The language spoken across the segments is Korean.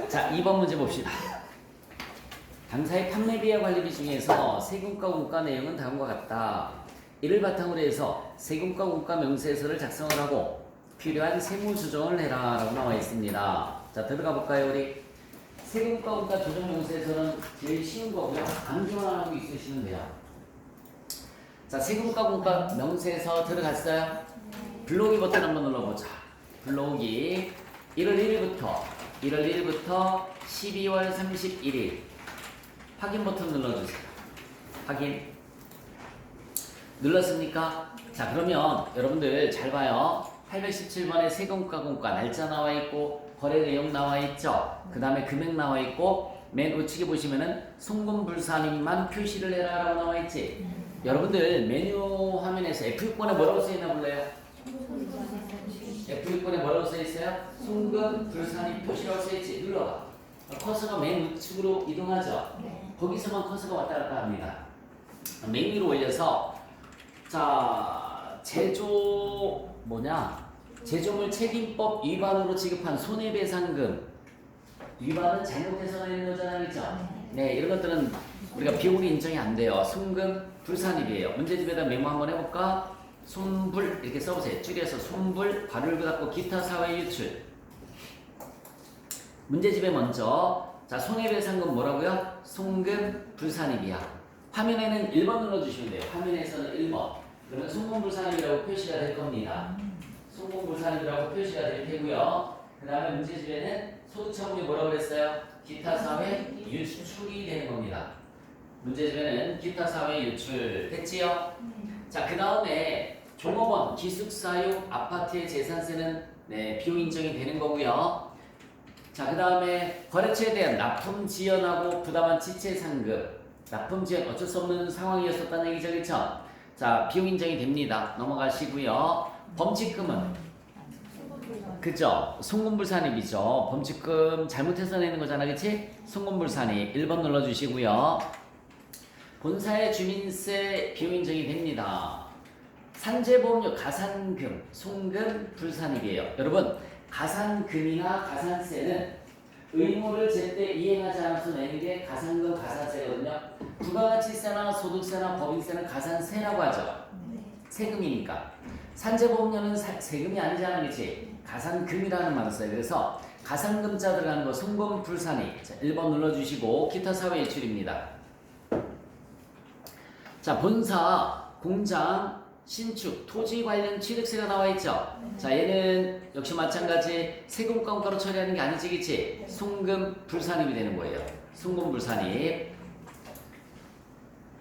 자, 2번 문제 봅시다. 당사의 판매비와 관리비 중에서 세금과 원가 내용은 다음과 같다. 이를 바탕으로 해서 세금과 원가 명세서를 작성을 하고 필요한 세무 조정을 해라 라고 나와 있습니다. 자, 들어가 볼까요? 우리 세금과 원가 조정 명세서는 제일 쉬운 거고요. 암기만 하고 있으시면 돼요. 자, 세금과 원가 명세서 들어갔어요? 블록이 버튼 한번 눌러보자. 블록이 1월 1일부터 12월 31일 확인 버튼 눌러주세요. 확인 눌렀습니까? 자, 그러면 여러분들 잘 봐요. 817번에 세금과 공가 날짜 나와 있고 거래 내용 나와 있죠. 그 다음에 금액 나와 있고 맨 우측에 보시면은 송금불산임만 표시를 해라 라고 나와 있지. 여러분들 메뉴 화면에서 F6번에 뭐라고 써있나 볼래요? F6번에 뭐라고 써있어요? 송금불산임 표시라고 써있지. 눌러봐. 커서가 맨 우측으로 이동하죠. 거기서만 커서가 왔다 갔다 합니다. 메뉴로 올려서 자, 제조물 책임법 위반으로 지급한 손해배상금 위반은 잘못해서 내는 거잖아요, 그렇죠? 네, 이런 것들은 우리가 비용이 인정이 안 돼요. 송금 불산입이에요. 문제집에다 메모 한번 해볼까? 손불 이렇게 써보세요. 줄여서 손불 발을 닫고 기타 사회 유출. 문제집에 먼저 자, 손해배상금 뭐라고요? 송금 불산입이야. 화면에는 1번 눌러주시면 돼요. 화면에서는 1번. 그러면 송금불산입이라고 표시가 될 겁니다. 송금불산입이라고 표시가 될 테고요. 그 다음에 문제집에는 소득처분이 뭐라고 그랬어요? 기타 사회 유출이 되는 겁니다. 문제집에는 기타 사회 유출 됐지요? 자, 그 다음에 종업원, 기숙사유, 아파트의 재산세는 네, 비용 인정이 되는 거고요. 자, 그 다음에 거래처에 대한 납품 지연하고 부담한 지체 상급. 납품 지연 어쩔 수 없는 상황이었었다는 얘기죠, 그렇죠? 자, 비용 인정이 됩니다. 넘어가시고요. 범칙금은 그죠? 송금불산입이죠. 범칙금 잘못해서 내는 거잖아, 그치? 송금불산입 1번 눌러주시고요. 본사의 주민세 비용 인정이 됩니다. 산재보험료 가산금, 송금 불산입이에요. 여러분, 가산금이나 가산세는 의무를 제때 이행하지 않아서 내는 게 가산금, 가산세거든요. 부가가치세나 소득세나 법인세는 가산세라고 하죠. 세금이니까. 산재보험료는 세금이 아니잖아, 그치? 가산금이라는 말을 써요. 그래서 가산금자 들어가는 거 송금 불산입. 자, 1번 눌러주시고 기타 사회 유출입니다. 자, 본사, 공장, 신축, 토지 관련 취득세가 나와 있죠. 자, 얘는 역시 마찬가지 세금과 원가로 처리하는 게 아니지, 그치? 송금 불산입이 되는 거예요. 송금 불산입.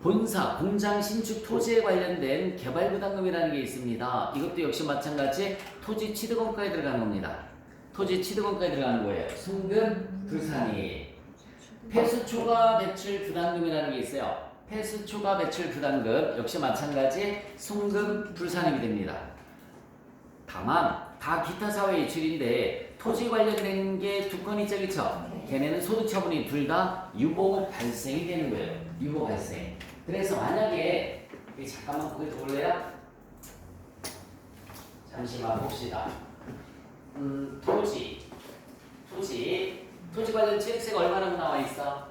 본사, 공장, 신축, 토지에 관련된 개발부담금이라는 게 있습니다. 이것도 역시 마찬가지 토지 취득원가에 들어가는 겁니다. 토지 취득원가에 들어가는 거예요. 송금 불산입. 폐수 초과 배출 부담금이라는 게 있어요. 폐수 초과 배출 부담금 역시 마찬가지 송금 불산입이 됩니다. 다만 다 기타 사회 유출인데 토지 관련된 게 두 건 있죠, 그쵸? 걔네는 소득 처분이 둘 다 유보 발생이 되는 거예요. 유보 발생. 그래서 만약에 잠깐만 거기 볼래요? 잠시만 봅시다. 토지 관련 취득세가 얼마나 나와 있어?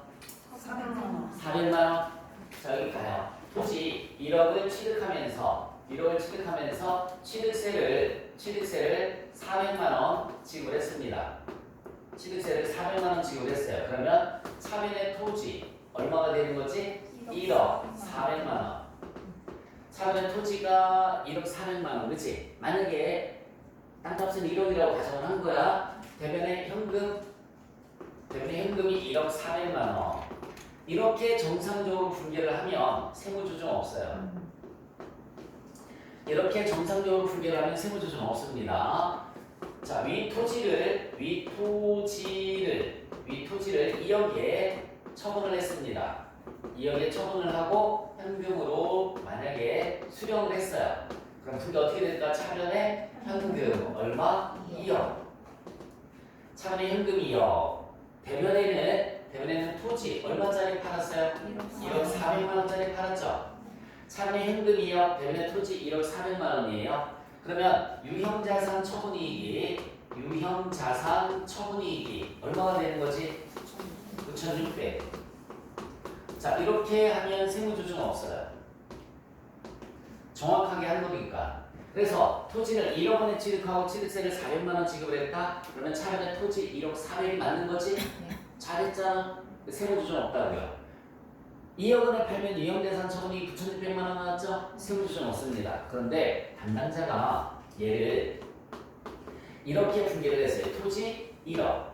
400만 원. 자, 여기 가요. 토지 1억을 취득하면서 취득세를 400만 원 지불했습니다. 취득세를 400만 원 지불했어요. 그러면 차변의 토지 얼마가 되는 거지? 1억 400만 원. 차변의 토지가 1억 400만 원, 그렇지? 만약에 땅값은 1억이라고 가정을 한 거야. 대변의 현금이 1억 400만 원. 이렇게 정상적으로 분배를 하면 세무조정 없어요. 이렇게 정상적으로 분배를 하면 세무조정 없습니다. 자, 위 토지를 2억에 처분을 했습니다. 2억에 처분을 하고 현금으로 만약에 수령을 했어요. 그럼 그게 어떻게 될까? 차변에 현금 얼마? 2억. 차변에 현금 2억. 대변에는 토지 얼마짜리 팔았어요? 1억 400만 원짜리 팔았죠. 차변에 현금 2억, 대변에 토지 1억 400만 원이에요. 그러면 유형자산 처분이익이 유형 자산 처분이익이 얼마가 되는 거지? 9,600. 자, 이렇게 하면 세무조정 없어요. 정확하게 한 거니까. 그래서 토지를 1억 원에 취득하고 취득세를 400만 원 지급을 했다. 그러면 차변에 토지 1억 400이 맞는 거지? 잘했잖아. 세무조정 없다고요. 2억 원에 팔면 유형자산 처분이 9,600만 원 나왔죠? 세무조정 없습니다. 그런데 담당자가 얘를 이렇게 분개를 했어요. 토지 1억,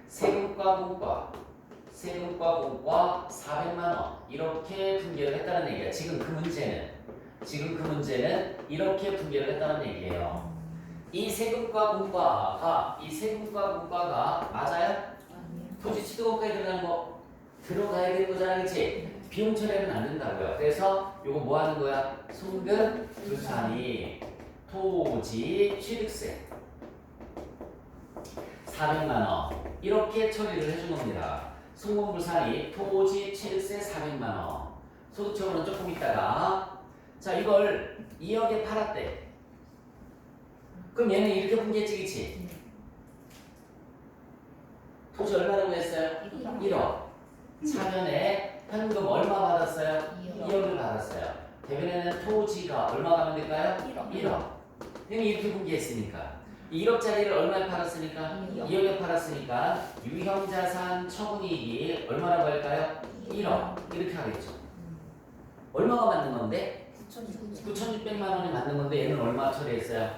세금과 공과 400만 원 이렇게 분개를 했다는 얘기야. 지금 그 문제는 이렇게 분개를 했다는 얘기예요. 이 세금과 공과가 맞아요? 토지 취득원가에 들어가는 거 들어가야 되는 거잖아, 그치? 비용 처리하면 안 된다고요. 그래서 요거 뭐 하는 거야? 송금 불산이 토지 취득세 400만 원 이렇게 처리를 해준 겁니다. 송금 불산이 토지 취득세 400만 원. 소득처분은 조금 있다가 자 이걸 2억에 팔았대. 그럼 얘는 이렇게 분개했지, 그치? 토지 얼마라고 했어요? 1억. 차변에 현금 얼마 받았어요? 2억을 받았어요. 대변에는 토지가 얼마 가면 될까요? 1억. 그럼 이렇게 분개했으니까 1억짜리를 얼마에 팔았으니까? 2억에 팔았으니까 유형자산 처분이익이 얼마라고 할까요? 1억. 이렇게 하겠죠. 얼마가 맞는 건데? 9,600만 원이 맞는 건데 얘는 얼마 처리했어요?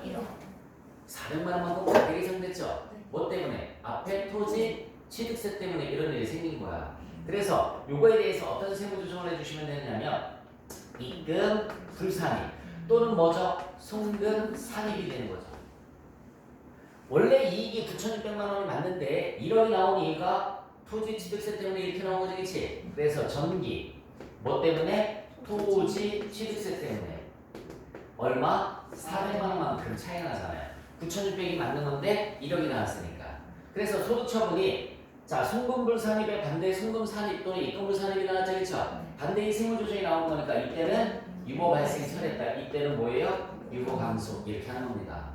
400만 원만 꼭 가게 예상됐죠? 뭐 때문에? 앞에 토지 취득세 때문에 이런 일이 생긴 거야. 그래서 요거에 대해서 어떤 세무조정을 해주시면 되냐면 입금 불산입 또는 뭐죠? 송금 산입이 되는 거죠. 원래 이익이 9,600만 원이 맞는데 1억이 나온 이유가 토지 취득세 때문에 이렇게 나온 거지, 그치? 그래서 전기 뭐 때문에? 토지 취득세 때문에 얼마? 400만 원만큼 차이가 나잖아요. 9,600이 맞는 건데 1억이 나왔으니까. 그래서 소득처분이 자 송금불산입에 반대 송금산입 또는 입금불산입이 나왔죠, 그렇죠? 반대의 세무조정이 나오는 거니까 이때는 유보 발생 처리했다. 이때는 뭐예요? 유보 감소 이렇게 하는 겁니다.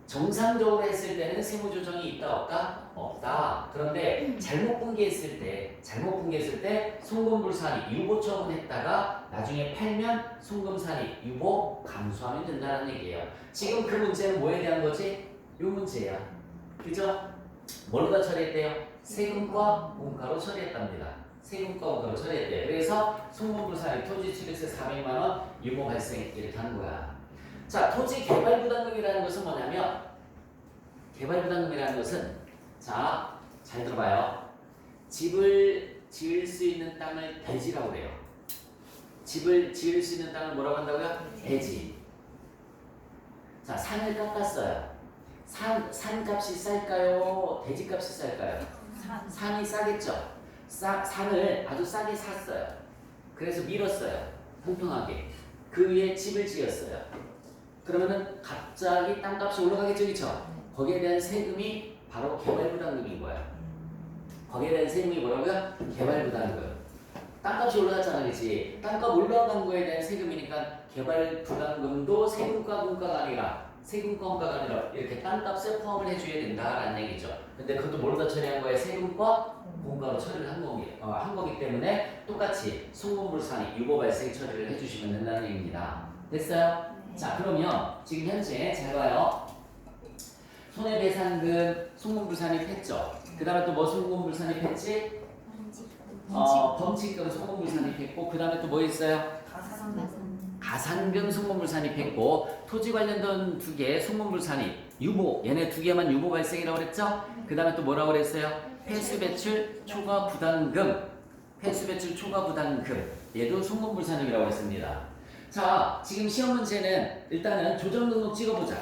정상적으로 했을 때는 세무조정이 있다 없다? 없다. 그런데 잘못 분개했을 때 송금불산입 유보 처분했다가 나중에 팔면 송금산입 유보 감소하면 된다는 얘기예요. 지금 그 문제는 뭐에 대한 거지? 이 문제야. 그죠? 뭘로 다 처리했대요? 세금과 공과로 처리했답니다. 세금과 공과로 처리했대요. 그래서 송금불산입 토지 취득세 400만 원 유보 발생 이렇게 하는 거야. 자, 토지 개발부담금이라는 것은 뭐냐면 개발부담금이라는 것은 자, 잘 들어봐요. 집을 지을 수 있는 땅을 대지라고 그래요. 집을 지을 수 있는 땅을 뭐라고 한다고요? 대지. 자, 산을 깎았어요. 산값이 쌀까요? 대지값이 쌀까요? 산이 싸겠죠. 산을 아주 싸게 샀어요. 그래서 밀었어요. 평평하게. 그 위에 집을 지었어요. 그러면은 갑자기 땅값이 올라가겠죠, 그렇죠? 거기에 대한 세금이 바로 개발부담금인 거야. 거기에 대한 세금이 뭐라고요? 개발부담금. 땅값이 올라갔잖아, 그렇지? 땅값 올라간 거에 대한 세금이니까 개발부담금도 세금과 공과가 아니라 이렇게 땅값에 포함을 해줘야 된다라는 얘기죠. 근데 그것도 뭘로 다 처리한 거예요? 세금과 공과로 처리를 한 거기 때문에 똑같이 송금불산입 유보 발생 처리를 해주시면 된다는 얘기입니다. 됐어요? 자, 그러면 지금 현재 잘 봐요. 손해배상금 송금불산입 했죠. 그 다음에 또 뭐 송금불산입 했지? 범칙금 송금불산입 했고 그 다음에 또 뭐 있어요? 가산금 송금불산입 했고 토지 관련된 두 개 송금불산입 유보 얘네 두 개만 유보 발생이라고 그랬죠? 그 다음에 또 뭐라고 그랬어요? 폐수배출 초과 부담금 얘도 송금불산입이라고 했습니다. 자, 지금 시험 문제는 일단은 조정 등록 찍어보자.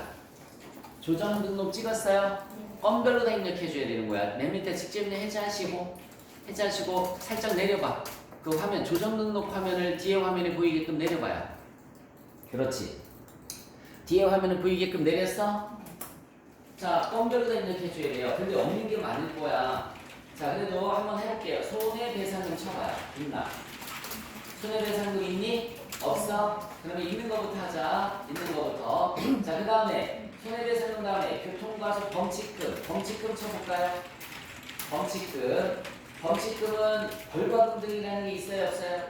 조정 등록 찍었어요? 건별로 다 입력해줘야 되는 거야. 맨 밑에 직접 해제하시고 살짝 내려봐. 그 화면, 조정 등록 화면을 뒤에 화면에 보이게끔 내려봐요. 그렇지. 뒤에 화면에 보이게끔 내렸어? 자, 건별로 다 입력해줘야 돼요. 근데 없는 게 많을 거야. 자, 그래도 한번 해볼게요. 손해배상금 쳐봐요. 있나? 손해배상금 있니? 없어? 그러면 있는 거부터 하자. 있는 거부터. 자, 그 다음에 손해배상금 다음에 교통과속 범칙금 쳐볼까요? 범칙금은 벌과금들이라는 게 있어요 없어요?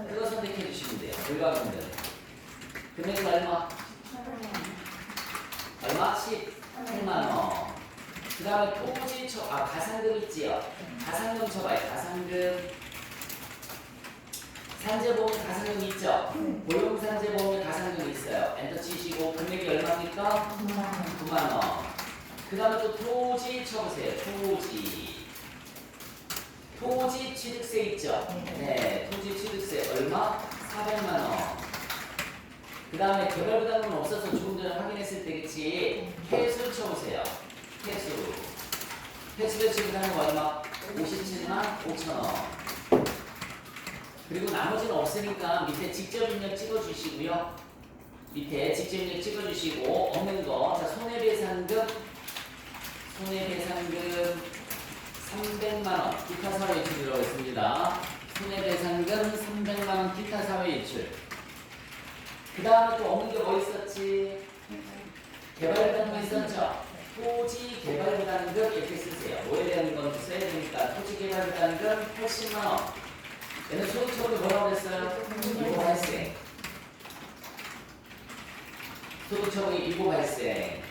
그거 선택해 주시면 돼요. 벌과금들 금액은 얼마? 18만원. 그 다음에 가상금 있지요? 가상금 쳐봐요. 가상금. 산재보험 가상금 있죠? 고용산재보험에 가상금 있어요. 엔터 치시고 금액이 얼마입니까? 9만원. 그 다음에 또 토지 쳐보세요. 토지 취득세 있죠? 네, 토지 취득세 얼마? 400만원. 그 다음에 개발부담은 없어서 조금 전에 확인했을 때 그치? 회수 쳐보세요. 회수를 지급하는 거 얼마? 57만 5천원. 그리고 나머지는 없으니까 밑에 직접 입력 찍어주시고요. 없는 거. 자, 손해배상금 300만원 기타 사회이출이라고 했습니다. 손해배상금 300만원 기타 사회이출. 그 다음에 또 없는 게 뭐 있었지? 개발부담금 있었죠? 토지 개발부담금 이렇게 쓰세요. 뭐에 대한 건 써야 되니까 토지 개발부담금 80만원. 얘는 소득처분이 뭐라고 했어요? 이고 발생. 소득처분이 이고 발생.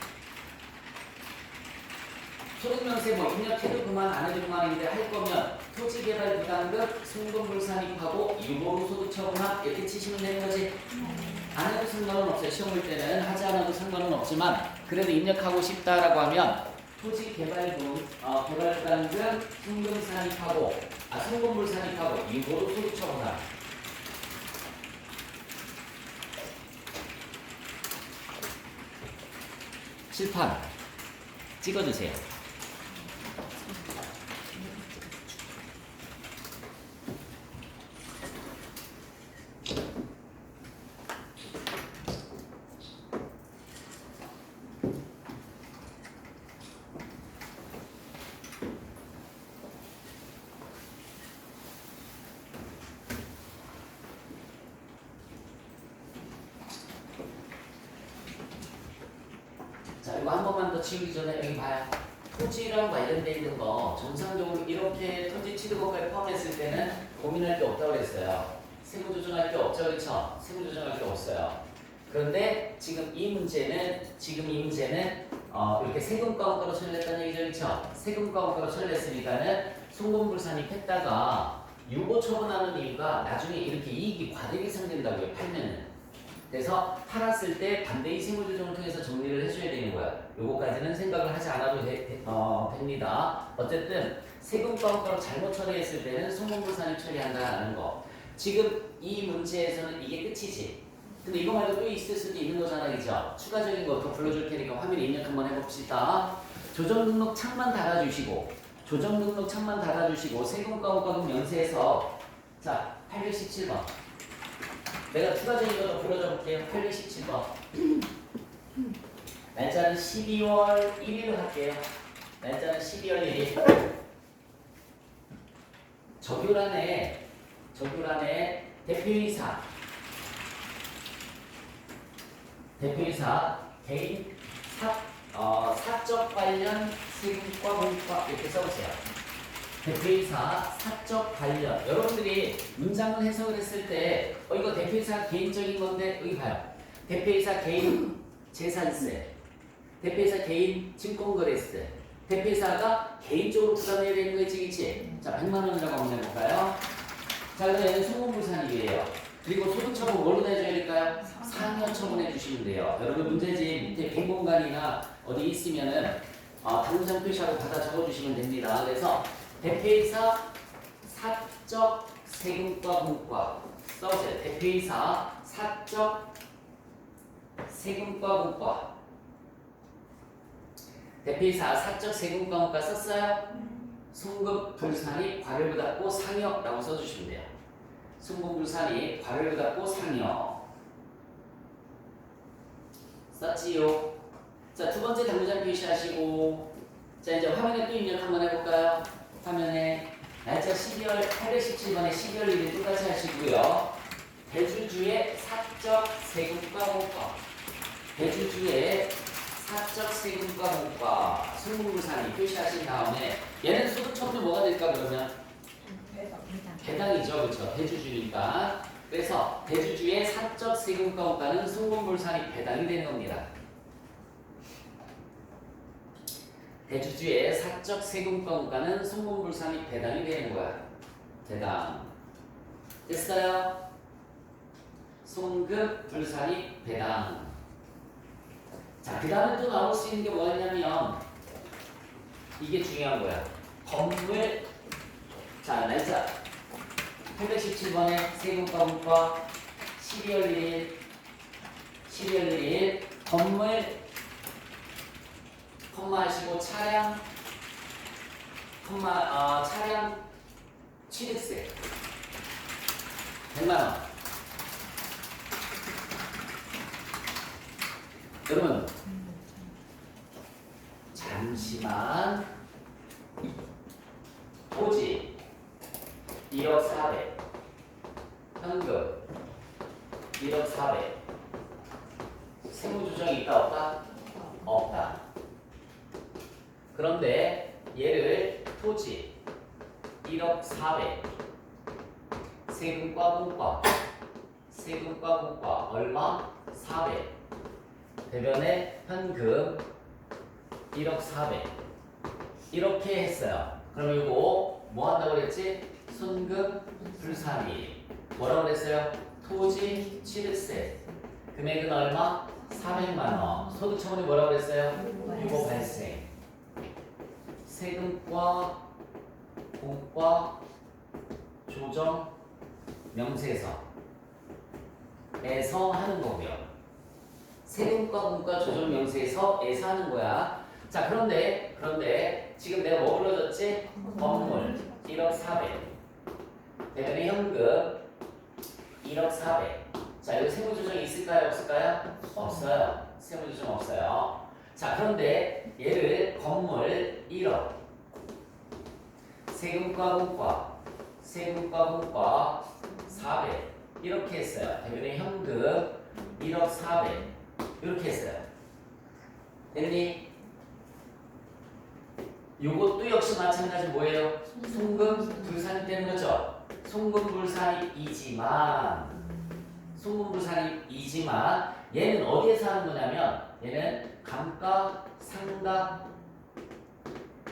소득명세 뭐 입력해도 그만 안 해도 그만인데 할 거면 토지개발부담금 송금불산입하고 유보로 소득처분합 이렇게 치시면 되는 거지. 안 해도 상관은 없어요. 시험 볼 때는 하지 않아도 상관은 없지만 그래도 입력하고 싶다라고 하면 개발부담금 송금불산입하고 유보로 소득처분합. 칠판 찍어주세요. 자, 이거 한 번만 더 치우기 전에 여기 봐요. 토지랑 관련돼 있는 거 정상적으로 이렇게 토지 취득원가에 포함했을 때는 고민할 게 없다고 그랬어요. 세무조정할 게 없죠, 그렇죠? 세무조정할 게 없어요. 그런데 지금 이 문제는 이렇게 세금과목가로 처리했다는 얘기죠, 그렇죠? 세금과목가로 처리했으니까는 송금불산입했다가 유보 처분하는 이유가 나중에 이렇게 이익이 과대기 상된다고요, 팔면은. 그래서 팔았을 때 반대의 세무조정을 통해서 정리를 해줘야 되는 거야. 요거까지는 생각을 하지 않아도 됩니다. 어쨌든 세금과목가로 잘못 처리했을 때는 송금불산입 처리한다는 거. 지금 이 문제에서는 이게 끝이지. 근데 이거 말고 또 있을 수도 있는 거잖아, 그죠? 추가적인 거 더 불러줄 테니까 화면 입력 한번 해봅시다. 조정등록 창만 달아주시고 세금과목가금 연세에서 자 817번. 내가 추가적인 거 더 불러줘 볼게요. 817번. 날짜는 12월 1일로 할게요. 날짜는 12월 1일. 적율안에 대표이사 개인 사적 관련 세금과 공과 이렇게 써보세요. 대표이사 사적 관련. 여러분들이 문장을 해석을 했을 때 이거 대표이사 개인적인 건데 여기 봐요. 대표이사 개인 재산세, 대표이사 개인 증권거래세, 대표이사가 개인적으로 부담해야 되는 거 있지? 자, 100만 원이라고 한번 해볼까요? 자, 그럼 얘는 송금불산입이에요. 그리고 소득처분 뭘로 내줘야 될까요? 상여 처분해 주시면 돼요. 여러분 문제집 밑에 빈 공간이나 어디 있으면은 당장 표시하고 받아 적어주시면 됩니다. 그래서 대표이사 사적 세금과 공과 써보세요. 대표이사 사적 세금과 공과. 대표이사 사적 세금과 공과 썼어요? 송금불산입 과료부담고 상여라고 써주시면 돼요. 송금불산입 과료부담고 상여 썼지요. 자, 두 번째 당구장 표시하시고, 자, 이제 화면에 또 입력 한번 해볼까요? 화면에 날짜 817번에 12월 1일 똑같이 하시고요. 대주주의 사적 세금과 공과. 대주주의 사적 세금과 공과 송금불산이 표시하신 다음에 얘는 소득청도 뭐가 될까 그러면? 배당이죠. 그렇죠. 대주주니까. 그래서 대주주의 사적 세금과 공과는 송금불산이 배당이 되는 겁니다. 대주주의 사적 세금과 공과는 송금불산이 배당이 되는 거야. 배당. 됐어요? 송금, 불산이 배당. 자, 그 다음에 또 나올 수 있는 게 뭐였냐면 이게 중요한 거야. 건물. 자, 날짜 817번에 세금과 공과 12월 1일 건물 컴마 하시고 차량 차량 취득세 100만원. 여러분 잠시만. 토지 1억 400 현금 1억 400 세무조정이 있다 없다? 없다. 그런데 얘를 토지 1억 400 세금과 공과 얼마? 400 대변에 현금 1억 400 이렇게 했어요. 그럼 이거 뭐 한다고 그랬지? 순금 불산이 뭐라고 그랬어요? 토지 취득세 금액은 얼마? 400만원. 소득처분이 뭐라고 그랬어요? 유고 발생. 세금과 공과 조정 명세서에서 하는 거고요. 세금과 공과 조정 명세서에서 하는 거야. 자, 그런데 지금 내가 뭐 불러줬지? 건물 1억 400 대변에 현금 1억 400. 자, 여기 세무조정이 있을까요? 없을까요? 없어요. 세무조정 없어요. 자, 그런데 얘를 건물 1억 세금과 공과 400 이렇게 했어요. 대변에 현금 1억 400 이렇게 했어요. 됐니? 요것도 역시 마찬가지 뭐예요? 송금 불산이 되는 거죠. 송금불산이지만 얘는 어디에서 하는 거냐면 얘는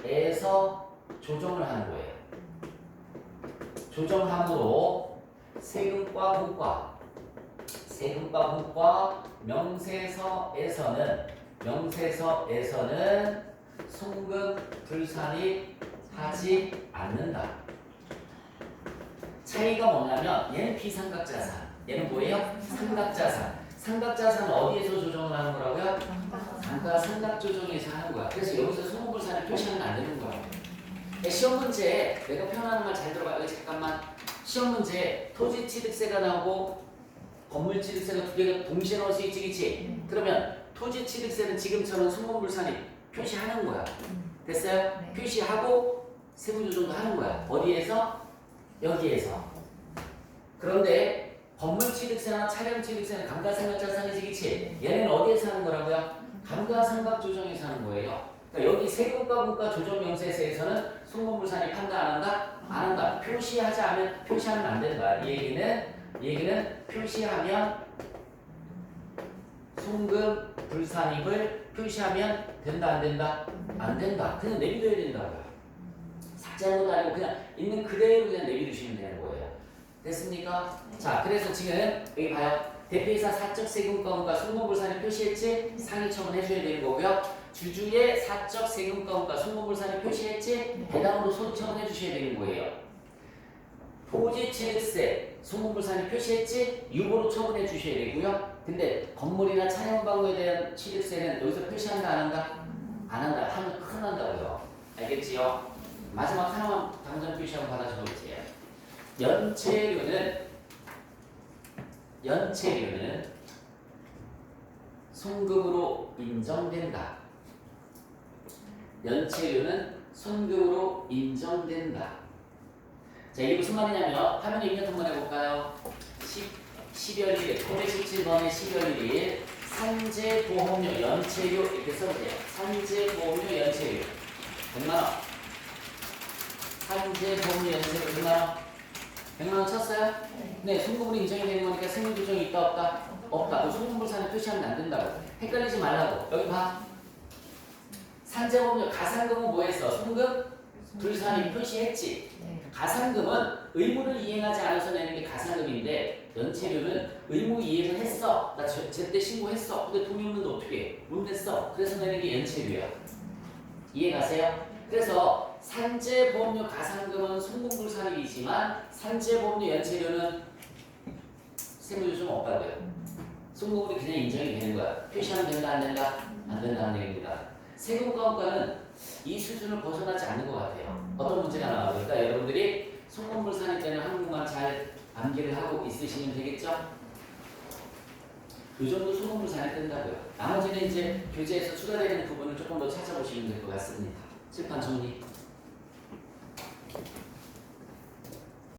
감가상각에서 조정을 하는 거예요. 조정함으로 세금과 공과 명세서에서는 송금 불산이 하지 않는다. 차이가 뭐냐면 얘는 비삼각자산, 얘는 뭐예요? 삼각자산. 삼각자산은 어디에서 조정을 하는 거라고요? 감가상각조정에서 하는 거야. 그래서 여기서 송금 불산을 표시하면 안 되는 거야. 시험 문제 내가 표현하는 말 잘 들어봐. 여기 잠깐만. 시험 문제 토지 취득세가 나오고 건물 취득세가 두 개가 동시에 나올 수 있지, 그치? 그러면 토지 취득세는 지금처럼 송금 불산이 표시하는 거야. 됐어요? 네. 표시하고 세무조정도 하는 거야. 어디에서? 여기에서. 그런데 건물 취득세나 차량 취득세는 감가상각자산이지, 그치? 얘는 어디에서 하는 거라고요? 감가상각조정에서 하는 거예요. 그러니까 여기 세금과 공과 조정명세서에서는 송금불산이 판단 안 한다? 안 한다. 표시하면 안 된다. 이 얘기는 표시하면 송금 불산입을 표시하면 된다 안 된다? 안 된다. 그냥 내비둬야 된다고요. 삭제하는 것도 아니고 그냥 있는 그대로 그냥 내비두시면 되는 거예요. 됐습니까? 자, 그래서 지금 여기 봐요. 대표이사 사적 세금과금과 송금불산을 표시했지? 상위 처분해줘야 되는 거고요. 주주의 사적 세금과금과 송금불산을 표시했지? 배당으로 소득 처분해주셔야 되는 거예요. 토지 취득세, 송금불산을 표시했지? 유보로 처분해주셔야 되고요. 근데 건물이나 차량 방구에 대한 취득세는 여기서 표시한다 안 한다? 안 한다. 하면 큰일 난다고요. 알겠지요? 마지막 하나만 당장 표시 한번 받아줘볼게요. 연체료는 송금으로 인정된다. 연체료는 송금으로 인정된다. 자, 이게 무슨 말이냐면 화면에 입력 한번 해볼까요? 12월 1일, 917번의 12월 1일 산재보험료, 연체료 이렇게 써보세요. 산재보험료, 연체료 100만원. 산재보험료, 연체료 100만원. 100만원 쳤어요? 네, 송금으로 인정이 되는 거니까 세무조정이 있다 없다? 없다. 그 송금불산에 표시하면 안 된다고. 헷갈리지 말라고. 여기 봐. 산재보험료 가산금은 뭐 했어? 송금? 불산이 표시했지. 가산금은 의무를 이행하지 않아서 내는 게 가산금인데 연체료는 의무 이행을 했어. 나 제때 신고했어. 근데 돈이 없는데 어떻게 해? 못 냈어. 그래서 내는 게 연체료야. 이해가세요? 그래서 산재보험료 가산금은 송금불산이지만 산재보험료 연체료는 세무조정 없다고요. 송금으로 그냥 인정이 되는 거야. 표시하면 된다 안 된다? 안 된다는 얘기입니다. 세금과학과는 이 수준을 벗어나지 않는 것 같아요. 어떤 문제가 나와볼까? 여러분들이 송금불산일 때는 한국만 잘 암기를 하고 있으시면 되겠죠? 이 정도 송금불산이 뜬다고요. 나머지는 이제 교재에서 추가되는 부분을 조금 더 찾아보시면 될 것 같습니다. 칠판 정리.